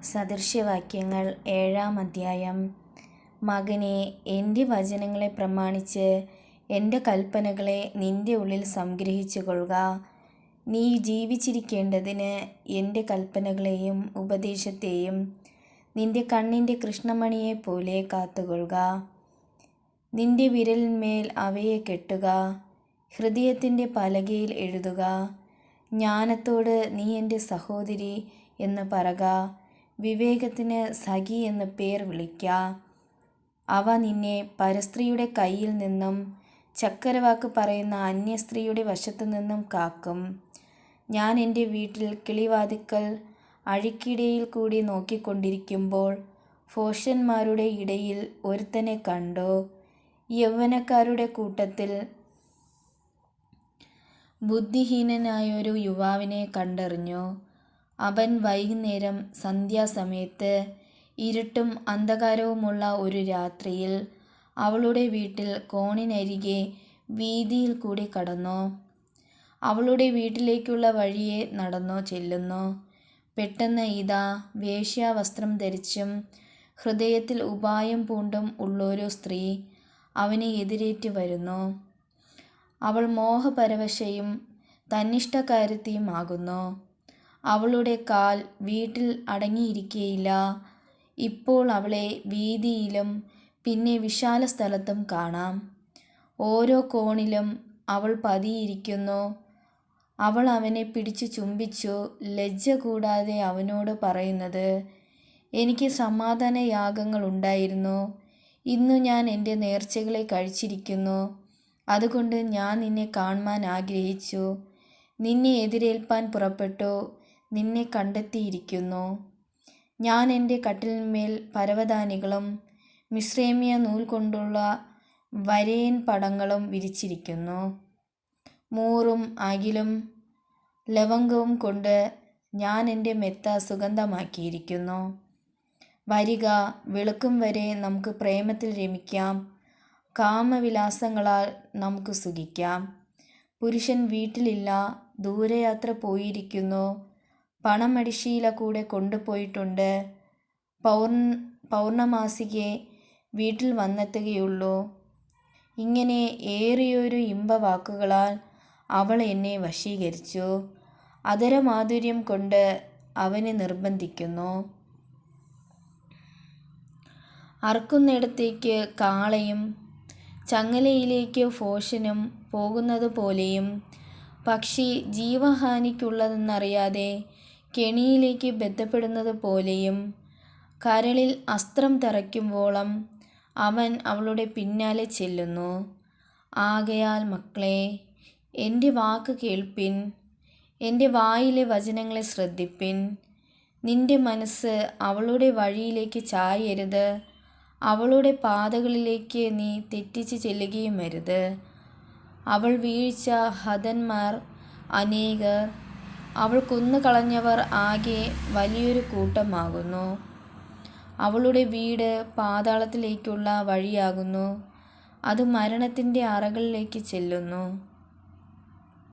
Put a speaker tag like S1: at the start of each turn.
S1: സദൃശവാക്യങ്ങൾ 7-ാം അധ്യായം. മകനേ, എൻ്റെ വചനങ്ങളെ പ്രമാണിച്ച് എൻ്റെ കൽപ്പനകളെ നിൻ്റെ ഉള്ളിൽ സംഗ്രഹിച്ചു കൊള്ളുക. നീ ജീവിച്ചിരിക്കേണ്ടതിന് എൻ്റെ കൽപ്പനകളെയും ഉപദേശത്തെയും നിൻ്റെ കണ്ണിൻ്റെ കൃഷ്ണമണിയെപ്പോലെ കാത്തുകൊള്ളുക. നിൻ്റെ വിരലിന്മേൽ അവയെ കെട്ടുക, ഹൃദയത്തിൻ്റെ പലകയിൽ എഴുതുക. ജ്ഞാനത്തോട് നീ എൻ്റെ സഹോദരി എന്ന് പറക, വിവേകത്തിന് സഖി എന്ന് പേർ വിളിക്ക. അവ നിന്നെ പരസ്ത്രീയുടെ കയ്യിൽ നിന്നും ചക്കരവാക്ക് പറയുന്ന അന്യസ്ത്രീയുടെ വശത്തു നിന്നും കാക്കും. ഞാൻ എൻ്റെ വീട്ടിൽ കിളിവാതിൽക്കൽ അഴിക്കിടയിൽ കൂടി നോക്കിക്കൊണ്ടിരിക്കുമ്പോൾ ഭോഷന്മാരുടെ ഇടയിൽ ഒരുത്തനെ കണ്ടു. യൗവനക്കാരുടെ കൂട്ടത്തിൽ ബുദ്ധിഹീനനായൊരു യുവാവിനെ കണ്ടറിഞ്ഞു. അവൻ വൈകുന്നേരം സന്ധ്യാസമയത്ത് ഇരുട്ടും അന്ധകാരവുമുള്ള ഒരു രാത്രിയിൽ അവളുടെ വീട്ടിൽ കോണിനരികെ വീതിയിൽ കൂടി കടന്നു. അവളുടെ വീട്ടിലേക്കുള്ള വഴിയെ നടന്നു ചെല്ലുന്നു. പെട്ടെന്ന് ഇതാ, വേശ്യാവസ്ത്രം ധരിച്ചും ഹൃദയത്തിൽ ഉപായം പൂണ്ടും ഉള്ളൊരു സ്ത്രീ അവനെ എതിരേറ്റ് വരുന്നു. അവൾ മോഹപരവശയും തന്നിഷ്ടക്കാരത്തിയും ആകുന്നു. അവളുടെ കാൽ വീട്ടിൽ അടങ്ങിയിരിക്കുകയില്ല. ഇപ്പോൾ അവളെ വീതിയിലും പിന്നെ വിശാല സ്ഥലത്തും കാണാം. ഓരോ കോണിലും അവൾ പതിയിരിക്കുന്നു. അവൾ അവനെ പിടിച്ചു ചുംബിച്ചു ലജ്ജ കൂടാതെ അവനോട് പറയുന്നത്, എനിക്ക് സമാധാനയാഗങ്ങൾ ഉണ്ടായിരുന്നു. ഇന്നു ഞാൻ എൻ്റെ നേർച്ചകളെ കഴിച്ചിരിക്കുന്നു. അതുകൊണ്ട് ഞാൻ നിന്നെ കാണുവാൻ ആഗ്രഹിച്ചു. നിന്നെ എതിരേൽപ്പാൻ പുറപ്പെട്ടു, നിന്നെ കണ്ടെത്തിയിരിക്കുന്നു. ഞാൻ എൻ്റെ കട്ടിലിന്മേൽ പരവതാനികളും മിസ്രൈമ്യ നൂൽ കൊണ്ടുള്ള വരയൻ പടങ്ങളും വിരിച്ചിരിക്കുന്നു. മൂറും അകിലും ലവംഗവും കൊണ്ട് ഞാൻ എൻ്റെ മെത്ത സുഗന്ധമാക്കിയിരിക്കുന്നു. വരിക, വെളുക്കും വരെ നമുക്ക് പ്രേമത്തിൽ രമിക്കാം, കാമവിലാസങ്ങളാൽ നമുക്ക് സുഖിക്കാം. പുരുഷൻ വീട്ടിലില്ല, ദൂരയാത്ര പോയിരിക്കുന്നു. പണമടിശീല കൂടെ കൊണ്ടുപോയിട്ടുണ്ട്. പൗർണമാസികെ വീട്ടിൽ വന്നെത്തുകയുള്ളൂ. ഇങ്ങനെ ഏറിയൊരു ഇമ്പവാക്കുകളാൽ അവൾ എന്നെ വശീകരിച്ചു. അധരമാധുര്യം കൊണ്ട് അവനെ നിർബന്ധിക്കുന്നു. അറുക്കുന്നിടത്തേക്ക് കാളയും ചങ്ങലയിലേക്ക് ഭോഷനും പോകുന്നത് പോലെയും പക്ഷി ജീവഹാനിക്കുള്ളതെന്നറിയാതെ കെണിയിലേക്ക് ബന്ധപ്പെടുന്നത് പോലെയും കരളിൽ അസ്ത്രം തറയ്ക്കുമ്പോളം അവൻ അവളുടെ പിന്നാലെ ചെല്ലുന്നു. ആകയാൽ മക്കളേ, എൻ്റെ വാക്ക് കേൾപ്പിൻ, എൻ്റെ വായിലെ വചനങ്ങളെ ശ്രദ്ധിപ്പിൻ. നിൻ്റെ മനസ്സ് അവളുടെ വഴിയിലേക്ക് ചായരുത്, അവളുടെ പാതകളിലേക്ക് നീ തെറ്റിച്ച് ചെല്ലുകയുമരുത്. അവൾ വീഴ്ച ഹതന്മാർ അനേകർ, അവൾ കൊന്നുകളഞ്ഞവർ ആകെ വലിയൊരു കൂട്ടമാകുന്നു. അവളുടെ വീട് പാതാളത്തിലേക്കുള്ള വഴിയാകുന്നു, അത് മരണത്തിൻ്റെ അറകളിലേക്ക് ചെല്ലുന്നു.